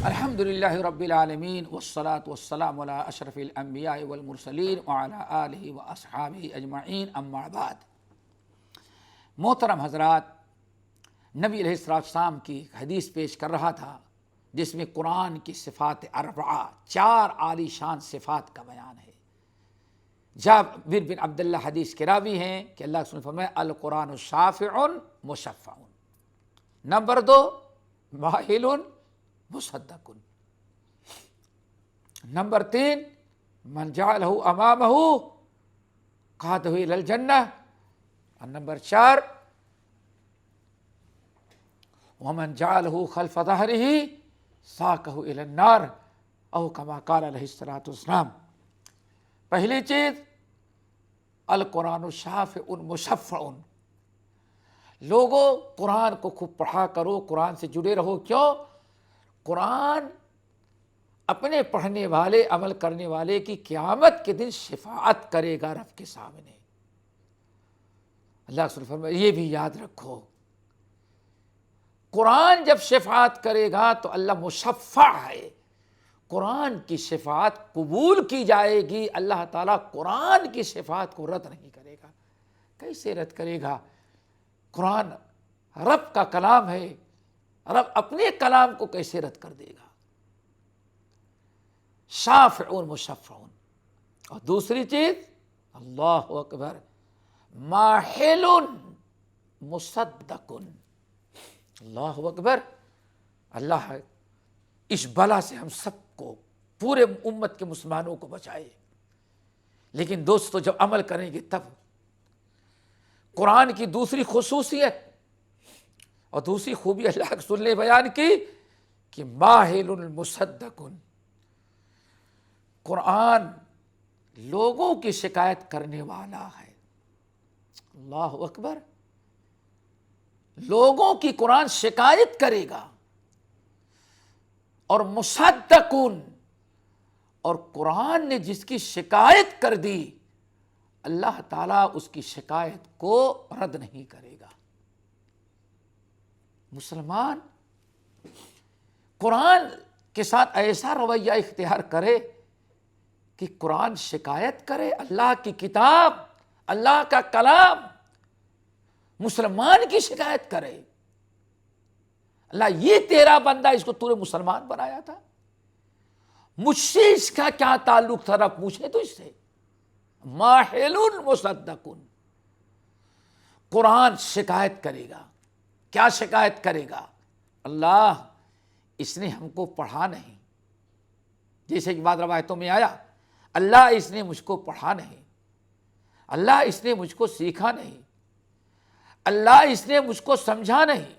الحمد للہ رب العالمین والصلاة والسلام علی اشرف الانبیاء والمرسلین وعلی آلہ واصحابہ اجمعین، اما بعد۔ محترم حضرات، نبی علیہ السلام کی حدیث پیش کر رہا تھا جس میں قرآن کی صفات اربعہ، 4 عالی شان صفات کا بیان ہے۔ جابر بن عبداللہ حدیث کے راوی ہیں کہ اللہ رسول نے فرمایا القرآن شافع مشفع۔ نمبر 2 ماہل مصدق۔ نمبر 3 من جعلہ امامہ قادہ الی الجنہ۔ اور نمبر 4 ومن جعلہ خلف ظہرہ ساقہ الی النار، او کما قال علیہ الصلوۃ والسلام۔ پہلی چیز القرآن شافع مشفع۔ لوگوں قرآن کو خوب پڑھا کرو، قرآن سے جڑے رہو۔ کیوں؟ قرآن اپنے پڑھنے والے، عمل کرنے والے کی قیامت کے دن شفاعت کرے گا رب کے سامنے۔ اللہ رسول فرمایا یہ بھی یاد رکھو، قرآن جب شفاعت کرے گا تو اللہ مشفع ہے، قرآن کی شفاعت قبول کی جائے گی۔ اللہ تعالیٰ قرآن کی شفاعت کو رد نہیں کرے گا۔ کیسے رد کرے گا؟ قرآن رب کا کلام ہے، رب اپنے کلام کو کیسے رد کر دے گا؟ شافع مشفع۔ اور دوسری چیز اللہ اکبر ماحل مصدق۔ اللہ اکبر۔ اللہ اس بلا سے ہم سب کو، پورے امت کے مسلمانوں کو بچائے۔ لیکن دوستو جب عمل کریں گے تب۔ قرآن کی دوسری خصوصیت اور دوسری خوبی اللہ کے رسول نے بیان کی کہ ماحل مصدق۔ قرآن لوگوں کی شکایت کرنے والا ہے۔ اللہ اکبر۔ لوگوں کی قرآن شکایت کرے گا۔ اور مصدق، اور قرآن نے جس کی شکایت کر دی اللہ تعالیٰ اس کی شکایت کو رد نہیں کرے گا۔ مسلمان قرآن کے ساتھ ایسا رویہ اختیار کرے کہ قرآن شکایت کرے، اللہ کی کتاب، اللہ کا کلام مسلمان کی شکایت کرے۔ اللہ یہ تیرا بندہ، اس کو تو نے مسلمان بنایا تھا، مجھ سے اس کا کیا تعلق تھا؟ رب پوچھے تو اس سے۔ ماحل مصدق۔ قرآن شکایت کرے گا۔ کیا شکایت کرے گا؟ اللہ اس نے ہم کو پڑھا نہیں، جیسے کہ بعض روایتوں میں آیا اللہ اس نے مجھ کو پڑھا نہیں، اللہ اس نے مجھ کو سیکھا نہیں، اللہ اس نے مجھ کو سمجھا نہیں،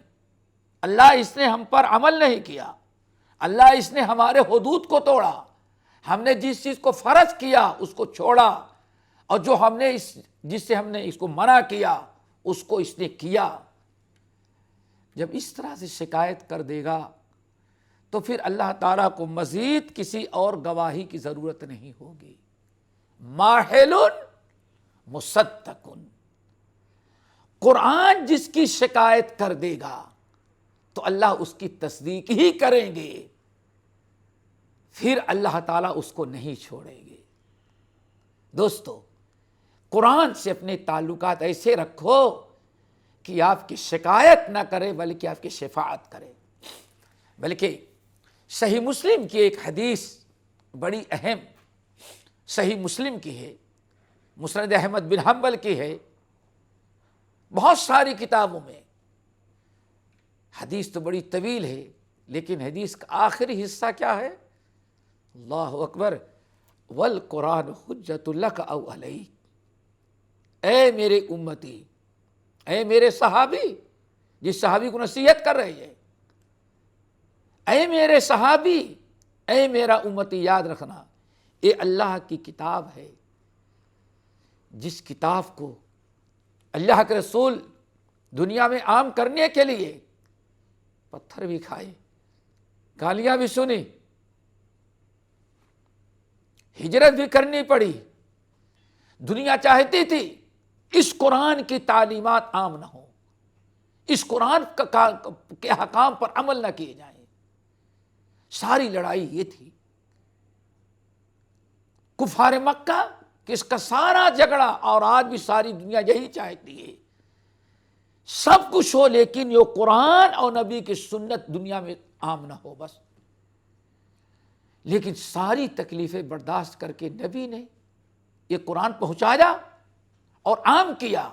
اللہ اس نے ہم پر عمل نہیں کیا، اللہ اس نے ہمارے حدود کو توڑا، ہم نے جس چیز کو فرض کیا اس کو چھوڑا، اور جو ہم نے جس سے ہم نے اس کو منع کیا اس کو اس نے کیا۔ جب اس طرح سے شکایت کر دے گا تو پھر اللہ تعالیٰ کو مزید کسی اور گواہی کی ضرورت نہیں ہوگی۔ ماحل مصدق۔ قرآن جس کی شکایت کر دے گا تو اللہ اس کی تصدیق ہی کریں گے، پھر اللہ تعالیٰ اس کو نہیں چھوڑیں گے۔ دوستو قرآن سے اپنے تعلقات ایسے رکھو کہ آپ کی شکایت نہ کرے بلکہ آپ کی شفاعت کرے۔ بلکہ صحیح مسلم کی ایک حدیث بڑی اہم، صحیح مسلم کی ہے، مسند احمد بن حنبل کی ہے، بہت ساری کتابوں میں حدیث تو بڑی طویل ہے، لیکن حدیث کا آخری حصہ کیا ہے؟ اللہ اکبر والقرآن حجۃ لک او علیک۔ اے میرے امتی، اے میرے صحابی، جس صحابی کو نصیحت کر رہے ہیں، اے میرے صحابی، اے میرا امتی، یاد رکھنا یہ اللہ کی کتاب ہے، جس کتاب کو اللہ کے رسول دنیا میں عام کرنے کے لیے پتھر بھی کھائے، گالیاں بھی سنی، ہجرت بھی کرنی پڑی۔ دنیا چاہتی تھی اس قرآن کی تعلیمات عام نہ ہوں، اس قرآن کے احکام پر عمل نہ کیے جائیں، ساری لڑائی یہ تھی کفار مکہ کہ اس کا سارا جھگڑا، اور آج بھی ساری دنیا یہی چاہتی ہے، سب کچھ ہو لیکن یہ قرآن اور نبی کی سنت دنیا میں عام نہ ہو بس۔ لیکن ساری تکلیفیں برداشت کر کے نبی نے یہ قرآن پہنچایا اور عام کیا،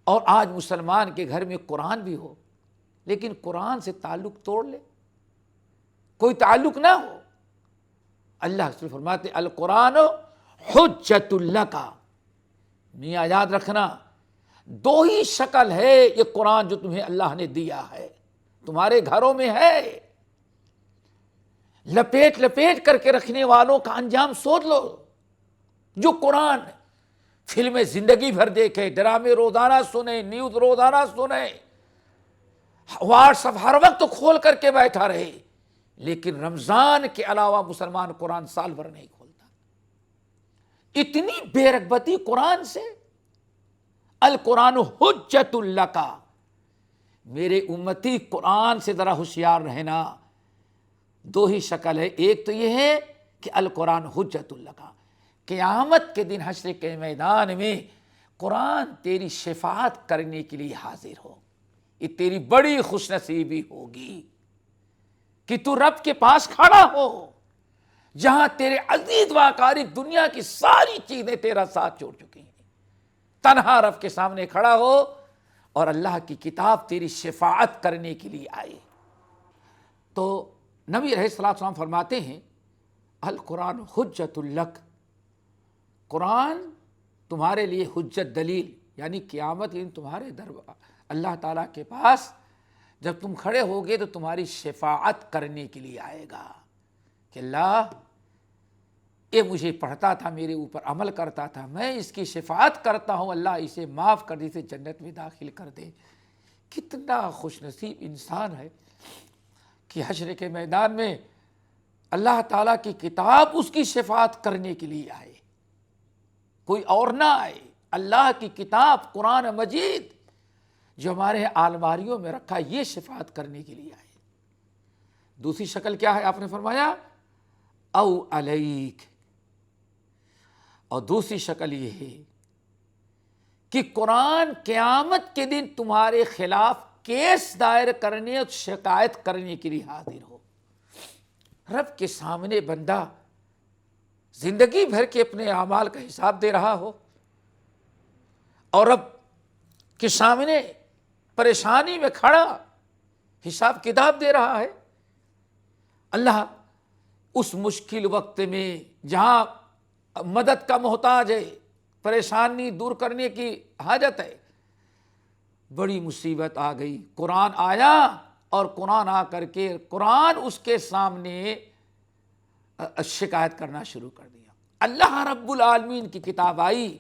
اور آج مسلمان کے گھر میں قرآن بھی ہو لیکن قرآن سے تعلق توڑ لے، کوئی تعلق نہ ہو۔ اللہ رسول فرماتے القرآن حجت لک، میاں یاد رکھنا دو ہی شکل ہے یہ قرآن جو تمہیں اللہ نے دیا ہے، تمہارے گھروں میں ہے، لپیٹ لپیٹ کر کے رکھنے والوں کا انجام سوچ لو۔ جو قرآن فلمیں زندگی بھر دیکھے، ڈرامے روزانہ سنے، نیوز روزانہ سنے، واٹس ایپ ہر وقت کھول کر کے بیٹھا رہے، لیکن رمضان کے علاوہ مسلمان قرآن سال بھر نہیں کھولتا۔ اتنی بے رغبتی قرآن سے۔ القرآن حجت لک، میرے امتی قرآن سے ذرا ہوشیار رہنا۔ دو ہی شکل ہے، ایک تو یہ ہے کہ القرآن حجت لک، قیامت کے دن حشر کے میدان میں قرآن تیری شفاعت کرنے کے لیے حاضر ہو، یہ تیری بڑی خوش نصیبی ہوگی کہ تو رب کے پاس کھڑا ہو جہاں تیرے عزیز و اقارب دنیا کی ساری چیزیں تیرا ساتھ چھوڑ چکی ہیں، تنہا رب کے سامنے کھڑا ہو اور اللہ کی کتاب تیری شفاعت کرنے کے لیے آئے۔ تو نبی علیہ الصلوۃ والسلام فرماتے ہیں القرآن حجت لک، قرآن تمہارے لیے حجت دلیل، یعنی قیامت کے دن تمہارے دربار اللہ تعالیٰ کے پاس جب تم کھڑے ہوگے تو تمہاری شفاعت کرنے کے لیے آئے گا کہ اللہ یہ مجھے پڑھتا تھا، میرے اوپر عمل کرتا تھا، میں اس کی شفاعت کرتا ہوں، اللہ اسے معاف کر دے، اسے جنت میں داخل کر دے۔ کتنا خوش نصیب انسان ہے کہ حشر کے میدان میں اللہ تعالیٰ کی کتاب اس کی شفاعت کرنے کے لیے آئے، کوئی اور نہ آئے۔ اللہ کی کتاب قرآن مجید جو ہمارے الماریوں میں رکھا، یہ شفاعت کرنے کے لیے آئے۔ دوسری شکل کیا ہے؟ آپ نے فرمایا او علیک، اور دوسری شکل یہ ہے کہ قرآن قیامت کے دن تمہارے خلاف کیس دائر کرنے اور شکایت کرنے کے لیے حاضر ہو۔ رب کے سامنے بندہ زندگی بھر کے اپنے اعمال کا حساب دے رہا ہو اور رب کے سامنے پریشانی میں کھڑا حساب کتاب دے رہا ہے۔ اللہ اس مشکل وقت میں جہاں مدد کا محتاج ہے، پریشانی دور کرنے کی حاجت ہے، بڑی مصیبت آ گئی، قرآن آیا اور قرآن آ کر کے قرآن اس کے سامنے شکایت کرنا شروع کر دیا۔ اللہ رب العالمین کی کتاب آئی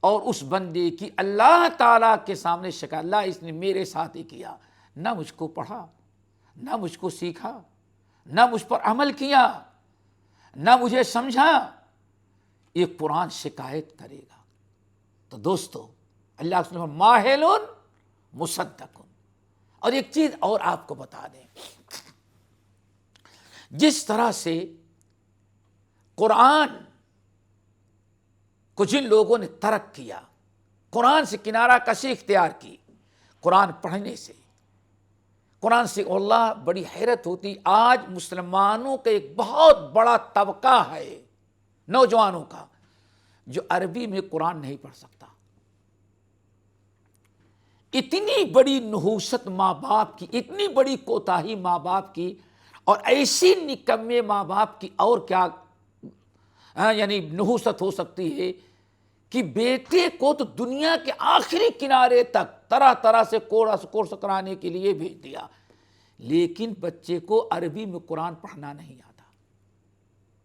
اور اس بندے کی اللہ تعالیٰ کے سامنے شکایت، اللہ اس نے میرے ساتھ ہی کیا، نہ مجھ کو پڑھا، نہ مجھ کو سیکھا، نہ مجھ پر عمل کیا، نہ مجھے سمجھا، یہ قرآن شکایت کرے گا۔ تو دوستو اللہ اس نے ماہل مصدق۔ اور ایک چیز اور آپ کو بتا دیں، جس طرح سے قرآن کو جن لوگوں نے ترک کیا، قرآن سے کنارہ کشی اختیار کی، قرآن پڑھنے سے، قرآن سے اللہ بڑی حیرت ہوتی۔ آج مسلمانوں کا ایک بہت بڑا طبقہ ہے نوجوانوں کا جو عربی میں قرآن نہیں پڑھ سکتا۔ اتنی بڑی نحوست ماں باپ کی، اتنی بڑی کوتاہی ماں باپ کی، اور ایسی نکمے ماں باپ کی اور کیا یعنی نحوست ہو سکتی ہے کہ بیٹے کو تو دنیا کے آخری کنارے تک طرح طرح سے کورس کرانے کے لیے بھیج دیا، لیکن بچے کو عربی میں قرآن پڑھنا نہیں آتا۔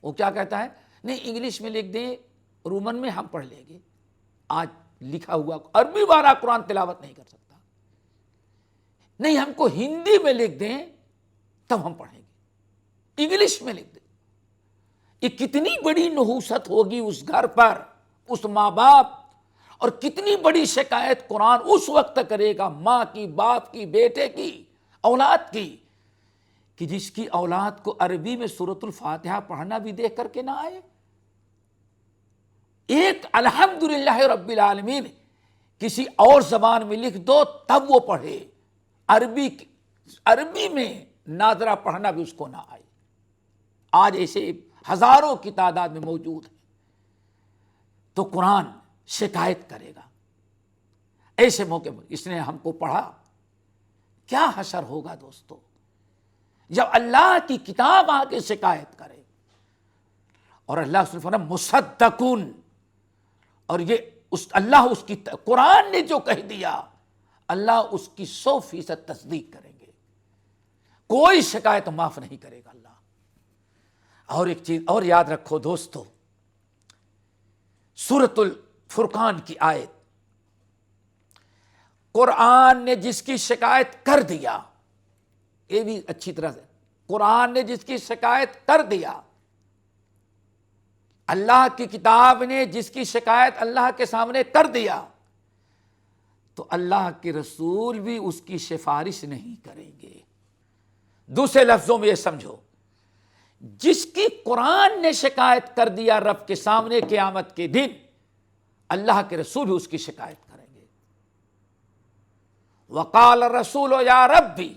وہ کیا کہتا ہے؟ نہیں انگلش میں لکھ دیں، رومن میں ہم پڑھ لیں گے۔ آج لکھا ہوا عربی والا قرآن تلاوت نہیں کر سکتا، نہیں ہم کو ہندی میں لکھ دیں تب ہم پڑھیں گے، انگلش میں لکھ دیں۔ یہ کتنی بڑی نحوست ہوگی اس گھر پر، اس ماں باپ، اور کتنی بڑی شکایت قرآن اس وقت کرے گا، ماں کی، باپ کی، بیٹے کی، اولاد کی، کہ جس کی اولاد کو عربی میں سورۃ الفاتحہ پڑھنا بھی دیکھ کر کے نہ آئے؟ ایک الحمدللہ رب العالمین کسی اور زبان میں لکھ دو تب وہ پڑھے، عربی میں ناظرہ پڑھنا بھی اس کو نہ آئے۔ آج ایسے ہزاروں کی تعداد میں موجود ہے۔ تو قرآن شکایت کرے گا ایسے موقع پر، اس نے ہم کو پڑھا۔ کیا حشر ہوگا دوستو جب اللہ کی کتاب آ کے شکایت کرے، اور اللہ صرف مصدقون، اور یہ اللہ اس کی قرآن نے جو کہہ دیا اللہ اس کی 100% تصدیق کریں گے، کوئی شکایت معاف نہیں کرے گا اللہ۔ اور ایک چیز اور یاد رکھو دوستو، سورۃ الفرقان کی آیت، قرآن نے جس کی شکایت کر دیا، یہ بھی اچھی طرح سے، قرآن نے جس کی شکایت کر دیا، اللہ کی کتاب نے جس کی شکایت اللہ کے سامنے کر دیا، تو اللہ کے رسول بھی اس کی سفارش نہیں کریں گے۔ دوسرے لفظوں میں یہ سمجھو، جس کی قرآن نے شکایت کر دیا رب کے سامنے قیامت کے دن، اللہ کے رسول بھی اس کی شکایت کریں گے۔ وقال الرسول یا ربی،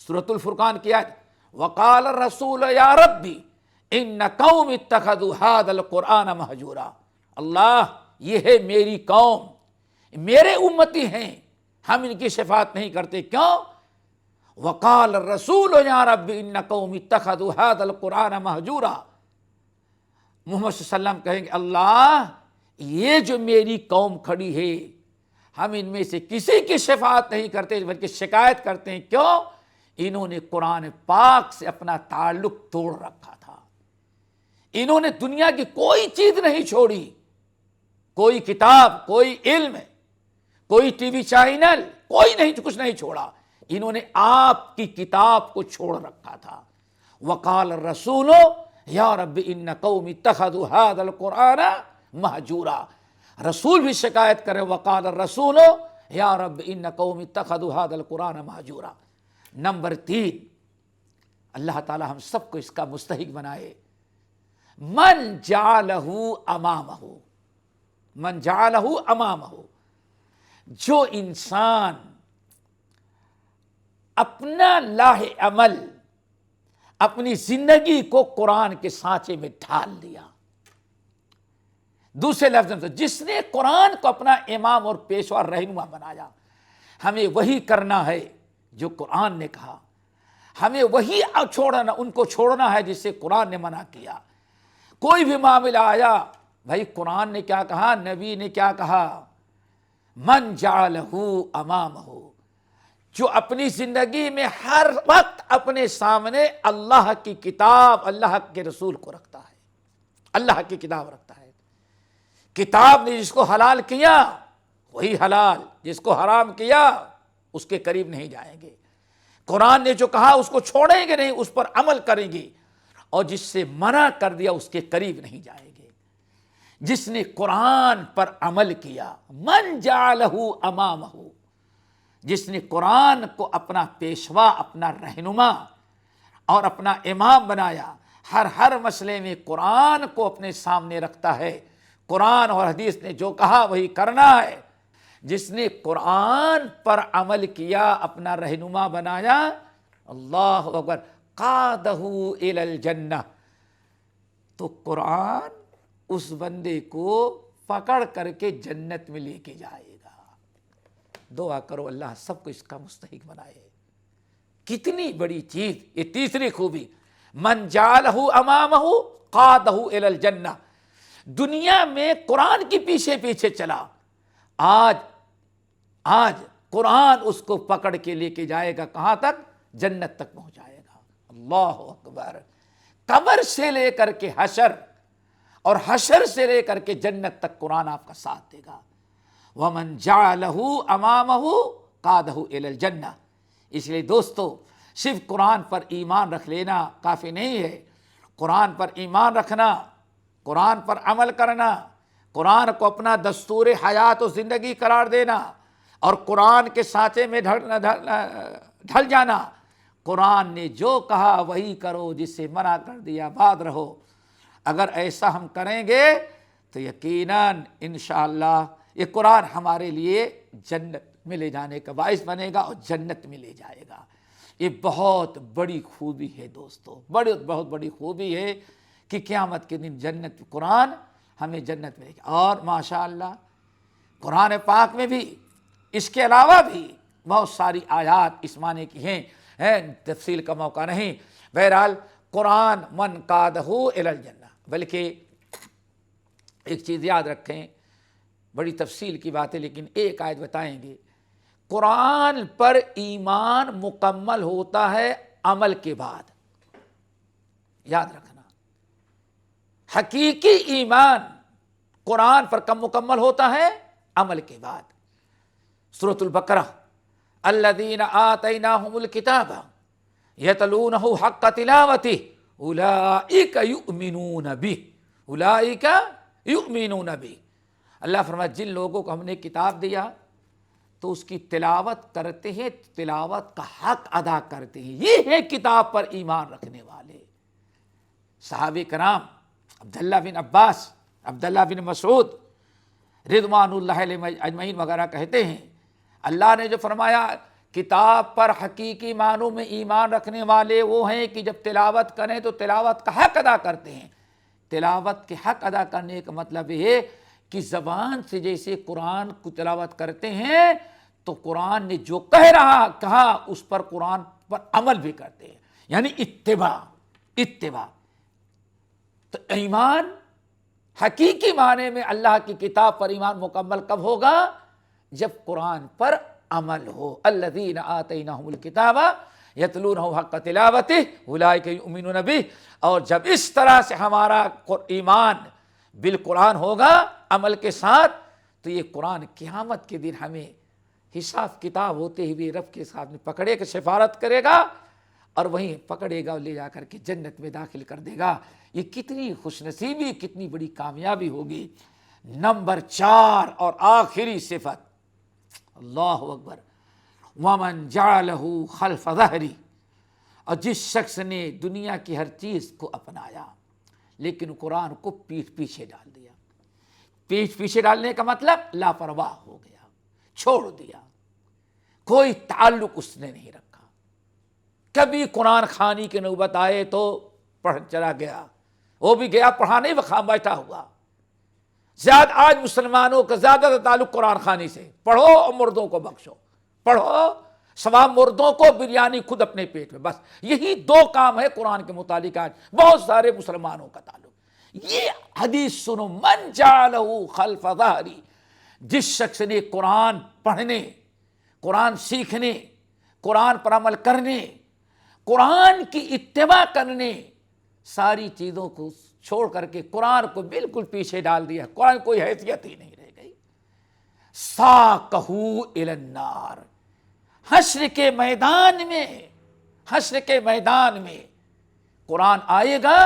سورۃ الفرقان کی آیت، وقال الرسول یا ربی ان قوم اتخذوا هذا القرآن مہجورا، اللہ یہ ہے میری قوم، میرے امتی ہیں، ہم ان کی شفاعت نہیں کرتے، کیوں؟ وقال الرسول یا رب ان قوم اتخذوا هذا القرآن مہجورا، محمد صلی اللہ علیہ وسلم کہیں گے اللہ یہ جو میری قوم کھڑی ہے ہم ان میں سے کسی کی شفاعت نہیں کرتے بلکہ شکایت کرتے ہیں، کیوں؟ انہوں نے قرآن پاک سے اپنا تعلق توڑ رکھا تھا، انہوں نے دنیا کی کوئی چیز نہیں چھوڑی، کوئی کتاب، کوئی علم، کوئی ٹی وی چینل، کچھ نہیں چھوڑا، انہوں نے آپ کی کتاب کو چھوڑ رکھا تھا۔ وقال الرسول یا رب ان قوم اتخذوا هذا القرآن مہجورا، رسول بھی شکایت کرے، وقال الرسول یا رب ان قوم اتخذوا هذا القرآن مہجورا۔ نمبر 3، اللہ تعالی ہم سب کو اس کا مستحق بنائے، من جعلہ امامہ، من جعلہ امامہ، جو انسان اپنا لاہ عمل، اپنی زندگی کو قرآن کے سانچے میں ڈھال دیا۔ دوسرے لفظ میں جس نے قرآن کو اپنا امام اور پیشوا رہنما بنایا، ہمیں وہی کرنا ہے جو قرآن نے کہا، ہمیں وہی چھوڑنا، ان کو چھوڑنا ہے جس سے قرآن نے منع کیا۔ کوئی بھی معاملہ آیا، بھائی قرآن نے کیا کہا، نبی نے کیا کہا، من جعلہ امامہ، جو اپنی زندگی میں ہر وقت اپنے سامنے اللہ کی کتاب، اللہ کے رسول کو رکھتا ہے، اللہ کی کتاب رکھتا ہے۔ کتاب نے جس کو حلال کیا وہی حلال، جس کو حرام کیا اس کے قریب نہیں جائیں گے۔ قرآن نے جو کہا اس کو چھوڑیں گے نہیں، اس پر عمل کریں گے، اور جس سے منع کر دیا اس کے قریب نہیں جائیں گے۔ جس نے قرآن پر عمل کیا، من جعلہ امامہ، جس نے قرآن کو اپنا پیشوا، اپنا رہنما اور اپنا امام بنایا، ہر مسئلے میں قرآن کو اپنے سامنے رکھتا ہے، قرآن اور حدیث نے جو کہا وہی کرنا ہے۔ جس نے قرآن پر عمل کیا، اپنا رہنما بنایا، اللہ اکبر، قادہ الی الجنہ، تو قرآن اس بندے کو پکڑ کر کے جنت میں لے کے جائے گا۔ دعا کرو اللہ سب کو اس کا مستحق بنائے۔ کتنی بڑی چیز یہ تیسری خوبی، من جعلہ امامہ قادہ الی الجنہ، دنیا میں قرآن کے پیچھے پیچھے چلا، آج قرآن اس کو پکڑ کے لے کے جائے گا، کہاں تک؟ جنت تک پہنچائے گا۔ اللہ اکبر، قبر سے لے کر کے حشر، اور حشر سے لے کر کے جنت تک قرآن آپ کا ساتھ دے گا۔ وَمَنْ جَعَلَهُ أَمَامَهُ قَادَهُ إِلَى الْجَنَّةِ۔ اس لیے دوستو، صرف قرآن پر ایمان رکھ لینا کافی نہیں ہے، قرآن پر ایمان رکھنا، قرآن پر عمل کرنا، قرآن کو اپنا دستور حیات و زندگی قرار دینا، اور قرآن کے سانچے میں ڈھل جانا، قرآن نے جو کہا وہی کرو، جس سے منع کر دیا بعد رہو۔ اگر ایسا ہم کریں گے تو یقیناً انشاءاللہ یہ قرآن ہمارے لیے جنت میں لے جانے کا باعث بنے گا اور جنت میں لے جائے گا۔ یہ بہت بڑی خوبی ہے دوستو، بہت بڑی خوبی ہے کہ قیامت کے دن جنت، قرآن ہمیں جنت میں لے گا۔ اور ماشاءاللہ قرآن پاک میں بھی اس کے علاوہ بھی بہت ساری آیات اس معنی کی ہیں، تفصیل کا موقع نہیں۔ بہرحال قرآن من قادہ الی الجنہ، بلکہ ایک چیز یاد رکھیں، بڑی تفصیل کی بات ہے لیکن ایک آیت بتائیں گے، قرآن پر ایمان مکمل ہوتا ہے عمل کے بعد۔ یاد رکھنا، حقیقی ایمان قرآن پر کب مکمل ہوتا ہے؟ عمل کے بعد۔ سورۃ البقرہ، الذین آتیناہم الکتاب یتلونہ حق تلاوتہ اولئک یؤمنون بہ، اولئک یؤمنون بہ۔ اللہ فرمایا جن لوگوں کو ہم نے کتاب دیا تو اس کی تلاوت کرتے ہیں، تلاوت کا حق ادا کرتے ہیں، یہ ہے کتاب پر ایمان رکھنے والے۔ صحابہ کرام عبداللہ بن عباس، عبداللہ بن مسعود رضوان اللہ علیہم اجمعین وغیرہ کہتے ہیں، اللہ نے جو فرمایا کتاب پر حقیقی معنوں میں ایمان رکھنے والے وہ ہیں کہ جب تلاوت کریں تو تلاوت کا حق ادا کرتے ہیں۔ تلاوت کے حق ادا کرنے کا مطلب یہ ہے کہ زبان سے جیسے قرآن کو تلاوت کرتے ہیں تو قرآن نے جو کہا اس پر قرآن پر عمل بھی کرتے ہیں، یعنی اتباع۔ تو ایمان حقیقی معنی میں اللہ کی کتاب پر ایمان مکمل کب ہوگا؟ جب قرآن پر عمل ہو۔ الذین آتیناہم الکتاب یتلونہ حق تلاوتہ اولئک یؤمنون بہ۔ اور جب اس طرح سے ہمارا ایمان بالقرآن ہوگا عمل کے ساتھ تو یہ قرآن قیامت کے دن ہمیں حساب کتاب ہوتے ہوئے رب کے ساتھ میں پکڑے کے سفارت کرے گا اور وہیں پکڑے گا اور لے جا کر کے جنت میں داخل کر دے گا۔ یہ کتنی خوش نصیبی، کتنی بڑی کامیابی ہوگی۔ نمبر 4 اور آخری صفت، اللہ اکبر، وَمَنْ جَعَلَهُ خَلْفَ ظَهْرِهِ، اور جس شخص نے دنیا کی ہر چیز کو اپنایا لیکن قرآن کو پیٹھ پیچھے ڈال دیا۔ پیٹھ پیچھے ڈالنے کا مطلب لاپرواہ ہو گیا، چھوڑ دیا، کوئی تعلق اس نے نہیں رکھا۔ کبھی قرآن خوانی کی نوبت آئے تو پڑھ چلا گیا، وہ بھی گیا پڑھانے وقت بیٹھا ہوا۔ زیادہ آج مسلمانوں کا زیادہ تعلق قرآن خوانی سے، پڑھو اور مردوں کو بخشو، پڑھو سواب مردوں کو، بریانی خود اپنے پیٹ میں، بس یہی 2 کام ہے قرآن کے متعلق آج بہت سارے مسلمانوں کا تعلق۔ یہ حدیث سنو، من جعلہ خلف ظہری، جس شخص نے قرآن پڑھنے، قرآن سیکھنے، قرآن پر عمل کرنے، قرآن کی اتباع کرنے، ساری چیزوں کو چھوڑ کر کے قرآن کو بالکل پیچھے ڈال دیا، قرآن کوئی حیثیت ہی نہیں رہ گئی، ساقہ الی النار، حشر کے میدان میں قرآن آئے گا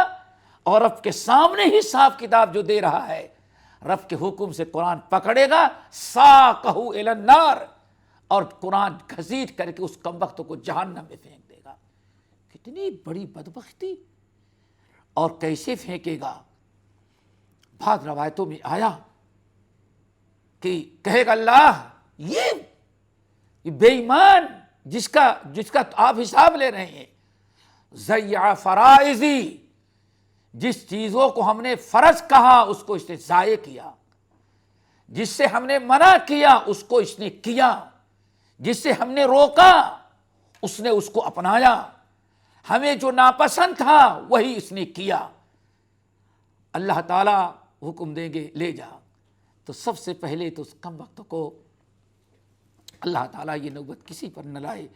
اور رب کے سامنے ہی حساب کتاب جو دے رہا ہے، رب کے حکم سے قرآن پکڑے گا، ساقہ الی النار، اور قرآن گھسیٹ کر کے اس کمبخت کو جہنم میں پھینک دے گا۔ کتنی بڑی بدبختی! اور کیسے پھینکے گا؟ بعض روایتوں میں آیا کہ کہے گا اللہ یہ بے ایمان جس کا آپ حساب لے رہے ہیں، ضیع فرائضی، جس چیزوں کو ہم نے فرض کہا اس کو اس نے ضائع کیا، جس سے ہم نے منع کیا اس کو اس نے کیا، جس سے ہم نے روکا اس نے اس کو اپنایا، ہمیں جو ناپسند تھا وہی اس نے کیا۔ اللہ تعالیٰ حکم دیں گے لے جا، تو سب سے پہلے تو اس کم وقت کو اللہ تعالیٰ یہ نوبت کسی پر نہ لائے،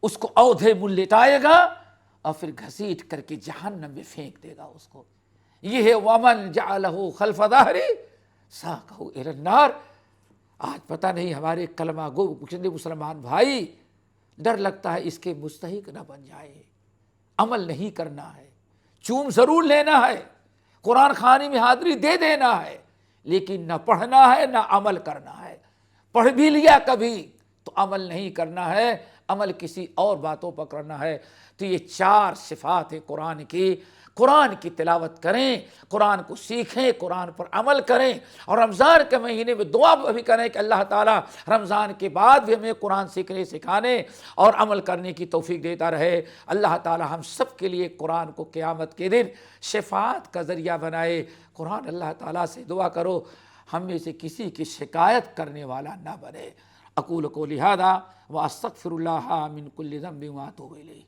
اس کو اودھے مل لٹائے گا اور پھر گھسیٹ کر کے جہنم میں پھینک دے گا اس کو۔ یہ ہے وَمَنْ جَعَلَهُ خَلْفَ ظَهْرِهِ سَاقَهُ إِلَى النَّارِ۔ آج پتہ نہیں ہمارے کلمہ گو مسلمان بھائی، ڈر لگتا ہے اس کے مستحق نہ بن جائے، عمل نہیں کرنا ہے، چوم ضرور لینا ہے، قرآن خوانی میں حاضری دے دینا ہے، لیکن نہ پڑھنا ہے نہ عمل کرنا ہے۔ پڑھ بھی لیا کبھی تو عمل نہیں کرنا ہے، عمل کسی اور باتوں پر کرنا ہے، تو یہ 4 صفات ہیں قرآن کی۔ قرآن کی تلاوت کریں، قرآن کو سیکھیں، قرآن پر عمل کریں، اور رمضان کے مہینے میں دعا بھی کریں کہ اللہ تعالیٰ رمضان کے بعد بھی ہمیں قرآن سیکھنے، سکھانے اور عمل کرنے کی توفیق دیتا رہے۔ اللہ تعالیٰ ہم سب کے لیے قرآن کو قیامت کے دن شفاعت کا ذریعہ بنائے۔ قرآن اللہ تعالیٰ سے دعا کرو ہم میں سے کسی کی شکایت کرنے والا نہ بنے۔ اقول قولی ھذا واستغفر اللہ من کل ذنب واتوب الیہ۔